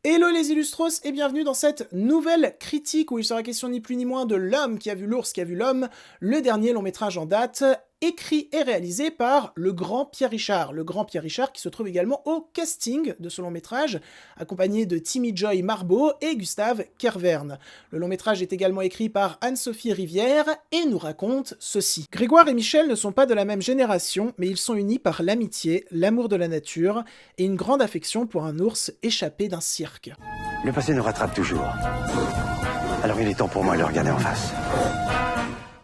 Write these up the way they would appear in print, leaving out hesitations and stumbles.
Hello les Illustros et bienvenue dans cette nouvelle critique où il sera question ni plus ni moins de L'homme qui a vu l'ours qui a vu l'homme, le dernier long métrage en date, écrit et réalisé par le grand Pierre Richard. Le grand Pierre Richard qui se trouve également au casting de ce long métrage, accompagné de Timmy Joy Marbeau et Gustave Kervern. Le long métrage est également écrit par Anne-Sophie Rivière et nous raconte ceci. Grégoire et Michel ne sont pas de la même génération, mais ils sont unis par l'amitié, l'amour de la nature et une grande affection pour un ours échappé d'un cirque. Le passé nous rattrape toujours. Alors il est temps pour moi de le regarder en face.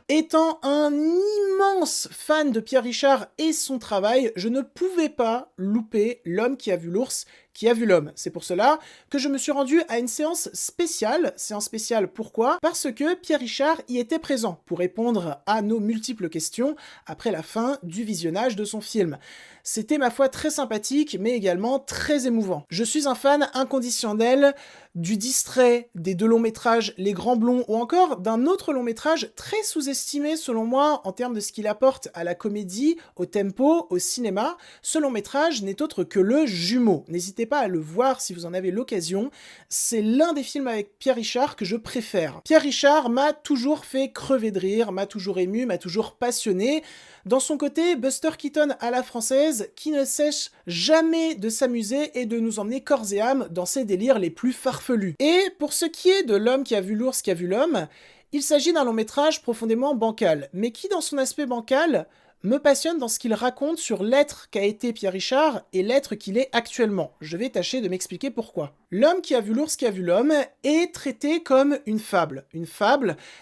Étant un immense fan de Pierre Richard et son travail, je ne pouvais pas louper L'homme qui a vu l'ours qui a vu l'homme. C'est pour cela que je me suis rendu à une séance spéciale. Séance spéciale pourquoi ? Parce que Pierre Richard y était présent pour répondre à nos multiples questions après la fin du visionnage de son film. C'était ma foi très sympathique, mais également très émouvant. Je suis un fan inconditionnel du distrait, des deux longs métrages Les Grands Blonds, ou encore d'un autre long métrage très sous-estimé selon moi en termes de ce qu'il apporte à la comédie, au tempo, au cinéma. Ce long métrage n'est autre que Le Jumeau. N'hésitez pas à le voir si vous en avez l'occasion. C'est l'un des films avec Pierre Richard que je préfère. Pierre Richard m'a toujours fait crever de rire, m'a toujours ému, m'a toujours passionné. Dans son côté Buster Keaton à la française, qui ne cesse jamais de s'amuser et de nous emmener corps et âme dans ses délires les plus farfelus. Et pour ce qui est de L'homme qui a vu l'ours qui a vu l'homme, il s'agit d'un long métrage profondément bancal, mais qui dans son aspect bancal me passionne dans ce qu'il raconte sur l'être qu'a été Pierre Richard et l'être qu'il est actuellement. Je vais tâcher de m'expliquer pourquoi. L'homme qui a vu l'ours qui a vu l'homme est traité comme une fable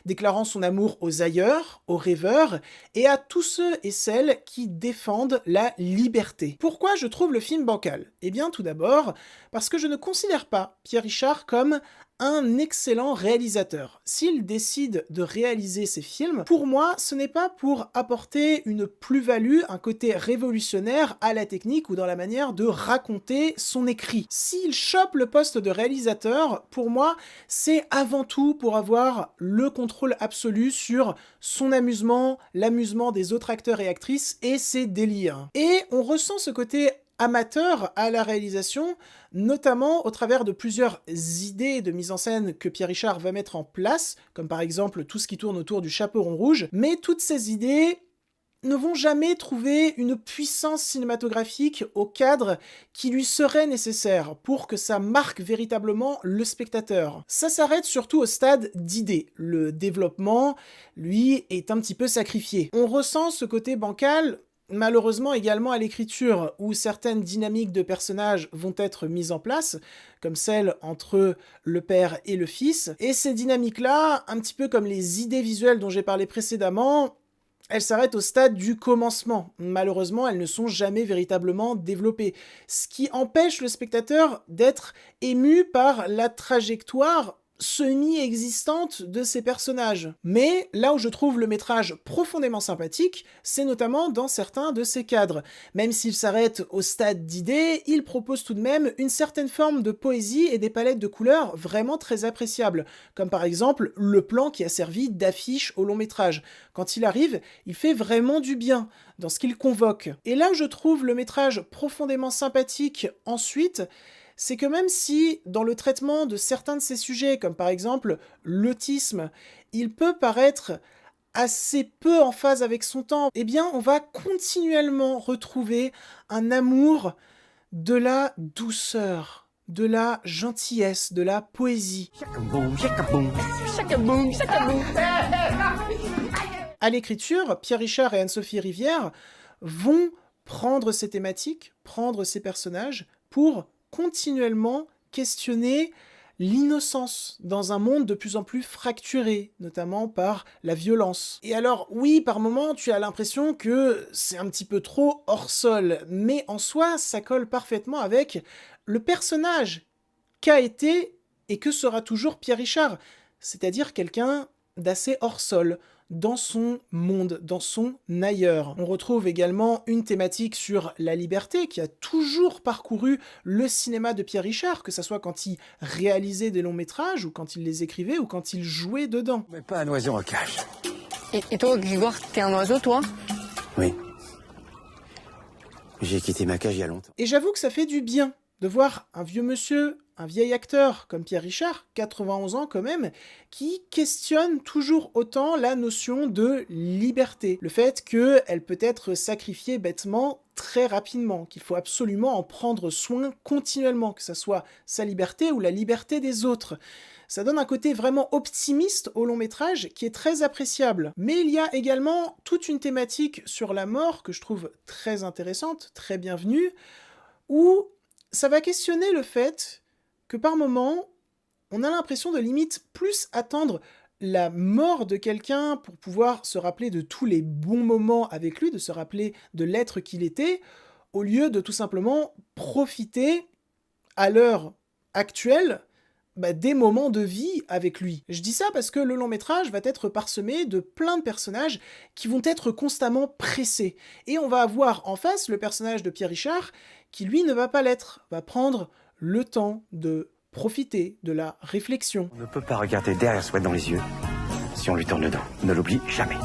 déclarant son amour aux ailleurs, aux rêveurs et à tous ceux et celles qui défendent la liberté. Pourquoi je trouve le film bancal ? Eh bien tout d'abord, parce que je ne considère pas Pierre Richard comme un excellent réalisateur. S'il décide de réaliser ses films, pour moi, ce n'est pas pour apporter une plus-value, un côté révolutionnaire à la technique ou dans la manière de raconter son écrit. S'il chope le poste de réalisateur, pour moi, c'est avant tout pour avoir le contrôle absolu sur son amusement, l'amusement des autres acteurs et actrices et ses délires. Et on ressent ce côté amateur à la réalisation, notamment au travers de plusieurs idées de mise en scène que Pierre Richard va mettre en place, comme par exemple tout ce qui tourne autour du chaperon rouge, mais toutes ces idées ne vont jamais trouver une puissance cinématographique au cadre qui lui serait nécessaire pour que ça marque véritablement le spectateur. Ça s'arrête surtout au stade d'idées. Le développement, lui, est un petit peu sacrifié. On ressent ce côté bancal malheureusement également à l'écriture, où certaines dynamiques de personnages vont être mises en place, comme celle entre le père et le fils, et ces dynamiques-là, un petit peu comme les idées visuelles dont j'ai parlé précédemment, elles s'arrêtent au stade du commencement. Malheureusement, elles ne sont jamais véritablement développées, ce qui empêche le spectateur d'être ému par la trajectoire semi-existante de ces personnages. Mais là où je trouve le métrage profondément sympathique, c'est notamment dans certains de ses cadres. Même s'il s'arrête au stade d'idées, il propose tout de même une certaine forme de poésie et des palettes de couleurs vraiment très appréciables, comme par exemple le plan qui a servi d'affiche au long métrage. Quand il arrive, il fait vraiment du bien dans ce qu'il convoque. Et là où je trouve le métrage profondément sympathique ensuite, c'est que même si, dans le traitement de certains de ces sujets, comme par exemple l'autisme, il peut paraître assez peu en phase avec son temps, eh bien on va continuellement retrouver un amour de la douceur, de la gentillesse, de la poésie. À l'écriture, Pierre Richard et Anne-Sophie Rivière vont prendre ces thématiques, prendre ces personnages pour continuellement questionner l'innocence dans un monde de plus en plus fracturé, notamment par la violence. Et alors, oui, par moments, tu as l'impression que c'est un petit peu trop hors sol, mais en soi, ça colle parfaitement avec le personnage qu'a été et que sera toujours Pierre Richard, c'est-à-dire quelqu'un d'assez hors sol, dans son monde, dans son ailleurs. On retrouve également une thématique sur la liberté qui a toujours parcouru le cinéma de Pierre Richard, que ce soit quand il réalisait des longs métrages, ou quand il les écrivait, ou quand il jouait dedans. Mais pas un oiseau en cage. Et toi, Grégoire, t'es un oiseau, toi ? Oui. J'ai quitté ma cage il y a longtemps. Et j'avoue que ça fait du bien de voir un vieux monsieur, un vieil acteur comme Pierre Richard, 91 ans quand même, qui questionne toujours autant la notion de liberté. Le fait qu'elle peut être sacrifiée bêtement très rapidement, qu'il faut absolument en prendre soin continuellement, que ce soit sa liberté ou la liberté des autres. Ça donne un côté vraiment optimiste au long métrage qui est très appréciable. Mais il y a également toute une thématique sur la mort que je trouve très intéressante, très bienvenue, où ça va questionner le fait que par moments, on a l'impression de limite plus attendre la mort de quelqu'un pour pouvoir se rappeler de tous les bons moments avec lui, de se rappeler de l'être qu'il était, au lieu de tout simplement profiter à l'heure actuelle des moments de vie avec lui. Je dis ça parce que le long métrage va être parsemé de plein de personnages qui vont être constamment pressés. Et on va avoir en face le personnage de Pierre Richard qui lui ne va pas l'être, va prendre le temps de profiter de la réflexion. On ne peut pas regarder derrière soi dans les yeux si on lui tourne le dos. Ne l'oublie jamais.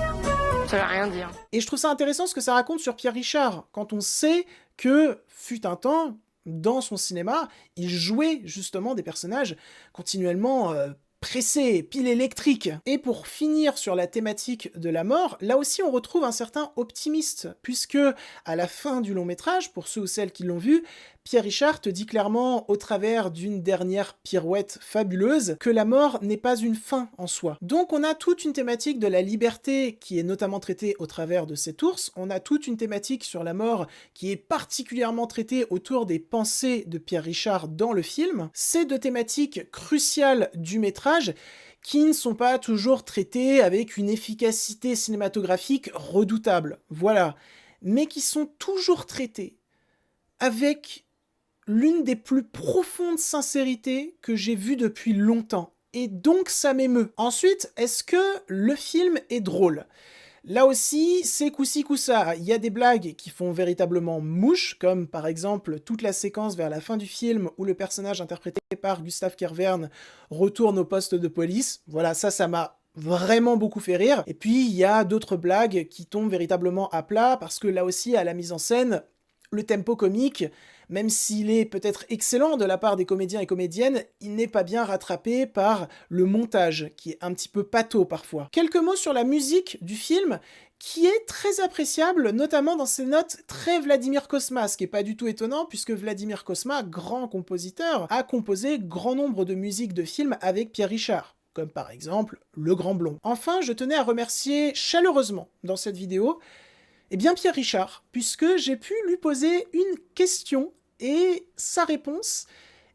Ça veut rien dire. Et je trouve ça intéressant ce que ça raconte sur Pierre Richard, quand on sait que, fut un temps, dans son cinéma, il jouait justement des personnages continuellement pressés, piles électriques. Et pour finir sur la thématique de la mort, là aussi on retrouve un certain optimiste, puisque à la fin du long métrage, pour ceux ou celles qui l'ont vu, Pierre Richard te dit clairement, au travers d'une dernière pirouette fabuleuse, que la mort n'est pas une fin en soi. Donc on a toute une thématique de la liberté qui est notamment traitée au travers de cet ours, on a toute une thématique sur la mort qui est particulièrement traitée autour des pensées de Pierre Richard dans le film. Ces deux thématiques cruciales du métrage qui ne sont pas toujours traitées avec une efficacité cinématographique redoutable, voilà, mais qui sont toujours traitées avec l'une des plus profondes sincérités que j'ai vues depuis longtemps. Et donc ça m'émeut. Ensuite, est-ce que le film est drôle ? Là aussi, c'est coup-ci coup-ça. Il y a des blagues qui font véritablement mouche, comme par exemple toute la séquence vers la fin du film où le personnage interprété par Gustave Kervern retourne au poste de police. Voilà, ça m'a vraiment beaucoup fait rire. Et puis, il y a d'autres blagues qui tombent véritablement à plat, parce que là aussi, à la mise en scène, le tempo comique, même s'il est peut-être excellent de la part des comédiens et comédiennes, il n'est pas bien rattrapé par le montage, qui est un petit peu pâteau parfois. Quelques mots sur la musique du film, qui est très appréciable, notamment dans ses notes très Vladimir Cosma, ce qui est pas du tout étonnant, puisque Vladimir Cosma, grand compositeur, a composé grand nombre de musiques de films avec Pierre Richard, comme par exemple Le Grand Blond. Enfin, je tenais à remercier chaleureusement, dans cette vidéo, Pierre Richard, puisque j'ai pu lui poser une question et sa réponse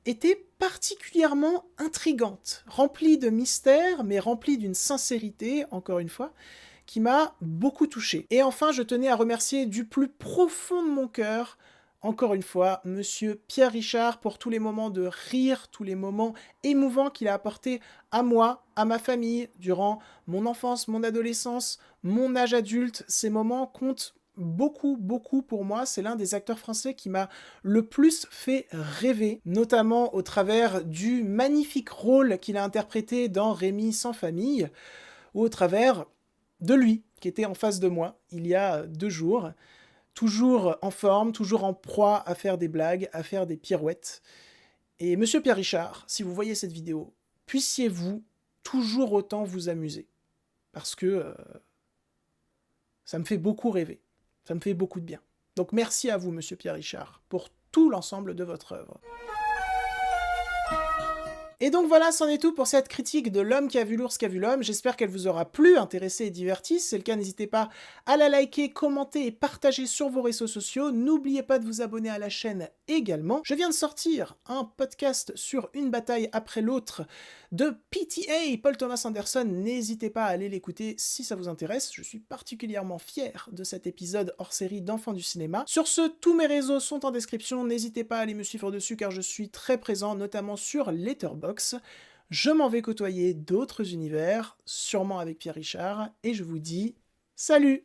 était particulièrement intrigante, remplie de mystère, mais remplie d'une sincérité, encore une fois, qui m'a beaucoup touché. Et enfin, je tenais à remercier du plus profond de mon cœur, encore une fois, monsieur Pierre Richard, pour tous les moments de rire, tous les moments émouvants qu'il a apportés à moi, à ma famille, durant mon enfance, mon adolescence, mon âge adulte. Ces moments comptent beaucoup, beaucoup pour moi. C'est l'un des acteurs français qui m'a le plus fait rêver, notamment au travers du magnifique rôle qu'il a interprété dans Rémi sans famille, ou au travers de lui, qui était en face de moi, il y a 2 jours, toujours en forme, toujours en proie à faire des blagues, à faire des pirouettes. Et monsieur Pierre Richard, si vous voyez cette vidéo, puissiez-vous toujours autant vous amuser. Parce que ça me fait beaucoup rêver. Ça me fait beaucoup de bien. Donc merci à vous, monsieur Pierre Richard, pour tout l'ensemble de votre œuvre. Et donc voilà, c'en est tout pour cette critique de L'homme qui a vu l'ours qui a vu l'homme. J'espère qu'elle vous aura plu, intéressé et diverti. Si c'est le cas, n'hésitez pas à la liker, commenter et partager sur vos réseaux sociaux. N'oubliez pas de vous abonner à la chaîne également. Je viens de sortir un podcast sur une bataille après l'autre de PTA, Paul Thomas Anderson. N'hésitez pas à aller l'écouter si ça vous intéresse. Je suis particulièrement fier de cet épisode hors série d'Enfants du cinéma. Sur ce, tous mes réseaux sont en description. N'hésitez pas à aller me suivre dessus car je suis très présent, notamment sur Letterboxd. Je m'en vais côtoyer d'autres univers, sûrement avec Pierre Richard, et je vous dis salut!